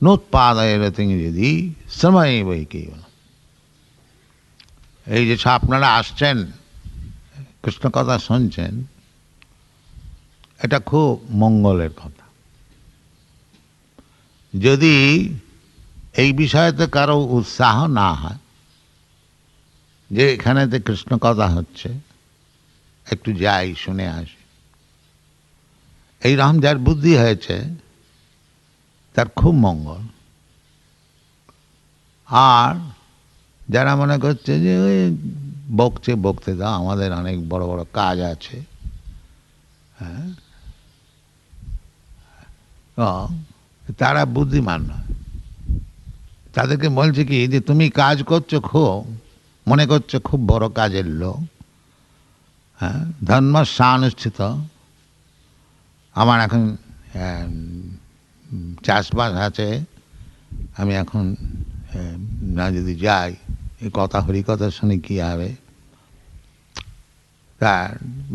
নোৎপাদয় রতিং যদি সময় বই কেবল। এই যে আপনারা আসছেন কৃষ্ণ কথা শুনছেন, এটা খুব মঙ্গলের কথা। যদি এই বিষয়েতে কারো উৎসাহ না হয় যে এখানেতে কৃষ্ণ কথা হচ্ছে, একটু যাই শুনে আসি, এইরকম যার বুদ্ধি হয়েছে তার খুব মঙ্গল। আর যারা মনে করছে যে ওই বকতে দাও, আমাদের অনেক বড় বড় কাজ আছে, হ্যাঁ, তারা বুদ্ধিমান নয়। তাদেরকে বলছে কি যে তুমি কাজ করছো, খুব মনে করছো খুব বড় কাজের লোক, হ্যাঁ, ধর্ম সানুষ্ঠিত, আমার এখন চাষবাস আছে, আমি এখন না যদি যাই, এই কথা হরিকথা শুনে কী হবে, তা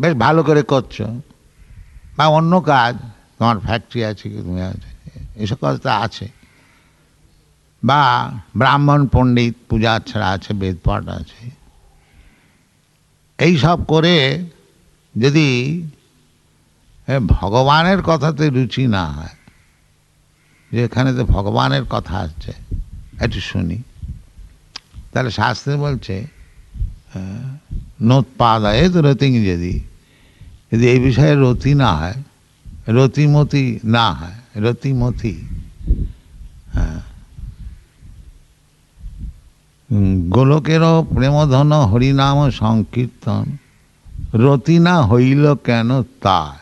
বেশ ভালো করে করছো, বা অন্য কাজ, তোমার ফ্যাক্টরি আছে কি, তুমি আছে, এসব কাজ তো আছে, বা ব্রাহ্মণ পণ্ডিত পূজা ছাড়া আছে, বেদপাঠ আছে, এই সব করে যদি ভগবানের কথাতে রুচি না হয়, যে এখানে তো ভগবানের কথা আছে একটু শুনি, তাহলে শাস্ত্রে বলছে নোৎপাদায় তো রতিং যদি এই বিষয়ে রতি না হয়, রতিমতি না হয়, রতিমতি, হ্যাঁ, গোলকেরও প্রেমধন হরিনাম সংকীর্তন রতি না হইল কেন তার।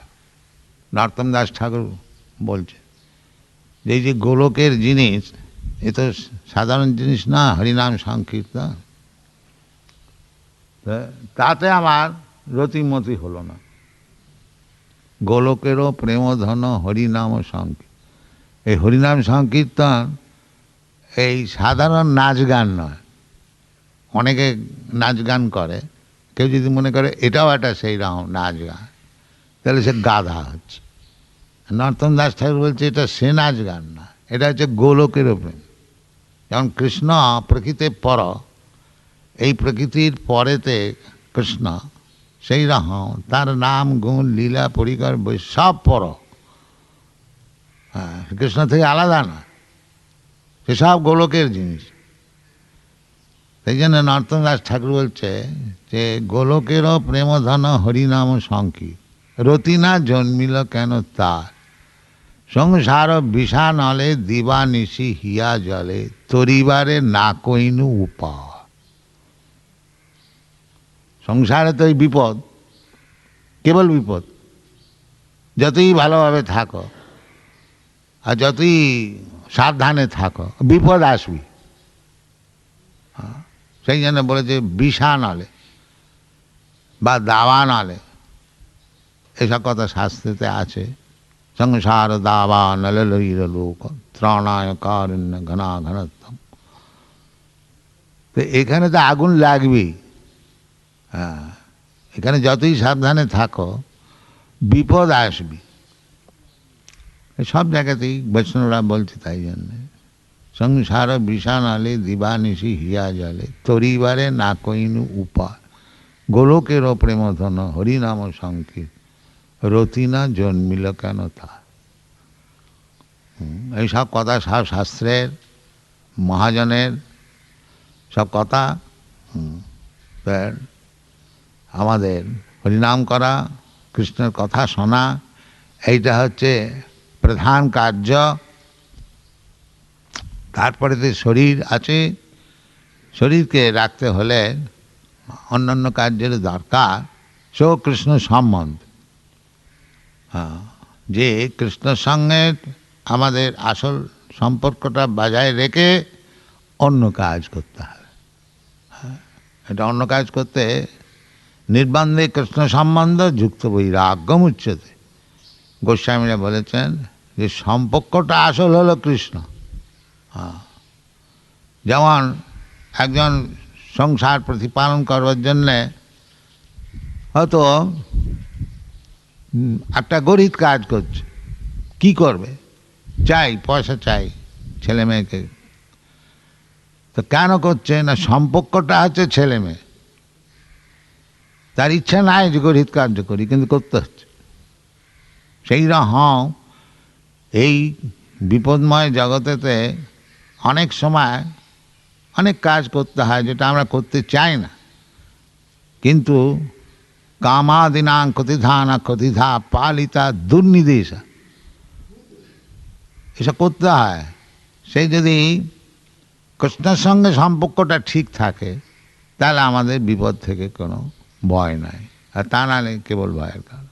নরোত্তম দাস ঠাকুর বলছে যে এই যে গোলকের জিনিস, এ তো সাধারণ জিনিস না, হরিনাম সংকীর্তন, তাতে আমার রতিমতি হলো না। গোলকেরও প্রেমধন হরিনাম সংকীর্তন, এই হরিনাম সংকীর্তন এই সাধারণ নাচ গান নয়। অনেকে নাচ গান করে, কেউ যদি মনে করে এটাও একটা সেই রকম নাচ গান, তাহলে সে গাধা হচ্ছে। নরোত্তম দাস ঠাকুর বলছে এটা সে নাচ গান না, এটা হচ্ছে গোলকের প্রেম। যেমন কৃষ্ণ প্রকৃতির পর, এই প্রকৃতির পরেতে কৃষ্ণ, সেই রকম তার নাম গুণ লীলা পরিকর সব পর, হ্যাঁ, কৃষ্ণ থেকে আলাদা না, সেসব গোলকের জিনিস। সেই জন্য নরোত্তম দাস ঠাকুর বলছে যে গোলকেরও প্রেমধন হরিনাম সংকীর্তন রতি না জন্মিল কেন তার, সংসার বিষা নলে দিবা নিশি হিয়া জলে তরিবারে না কইনু উপায়। সংসারে তো এই বিপদ, কেবল বিপদ। যতই ভালোভাবে থাকো আর যতই সাবধানে থাকো, বিপদ আসবি। সেই জন্য বলেছে বিষা নলে বা দাওয়া নলে, এসব কথা শাস্ত্রেতে আছে। সংসার দাওয়া নলে লইল লোক ত্রণায় কারণ্য ঘনা ঘনত্বম। তো এখানে তো আগুন লাগবেই, হ্যাঁ, এখানে যতই সাবধানে থাকো বিপদ আসবি। সব জায়গাতেই বৈষ্ণবরা বলছে, তাই জন্যে সংসার বিষানালে দিবানিশি হিয়া জলে তরিবারে না কইনু উপায়, গোলকেরও প্রেমধন হরিনাম সংকীর্তন রতি না জন্মিল কেন তা। এইসব কথা সব শাস্ত্রের, মহাজনের সব কথা। আমাদের হরিনাম করা, কৃষ্ণের কথা শোনা, এইটা হচ্ছে প্রধান কার্য। তারপরে তো শরীর আছে, শরীরকে রাখতে হলে অন্যান্য কার্যের দরকার। সো কৃষ্ণ সম্বন্ধ, হ্যাঁ, যে কৃষ্ণের সঙ্গে আমাদের আসল সম্পর্কটা বজায় রেখে অন্য কাজ করতে হবে। হ্যাঁ, এটা অন্য কাজ করতে নির্বান্ধে কৃষ্ণ সম্বন্ধ যুক্ত বৈরাগ্যম উচ্চতে। গোস্বামীরা বলেছেন যে সম্পর্কটা আসল হলো কৃষ্ণ। হ্যাঁ, যেমন একজন সংসার প্রতিপালন করবার জন্যে হয়তো একটা গরিব কাজ করছে, কি করবে, চাই পয়সা চাই, ছেলে মেয়েকে। তো কেন করছে না, সম্পর্কটা হচ্ছে ছেলে মেয়ে, তার ইচ্ছা নাই যে গরিব কার্য করি, কিন্তু করতে হচ্ছে। সেই রকম এই বিপদময় জগতেতে অনেক সময় অনেক কাজ করতে হয় যেটা আমরা করতে চাই না, কিন্তু কামাদিনাং ক্ষতিধানা ক্ষতিধা পালিতা দুর্নিদেশা, এসব করতে হয়। সেই যদি কৃষ্ণের সঙ্গে সম্পর্কটা ঠিক থাকে তাহলে আমাদের বিপদ থেকে কোনো ভয় নাই, আর তা নাহলে কেবল ভয়ের কারণ।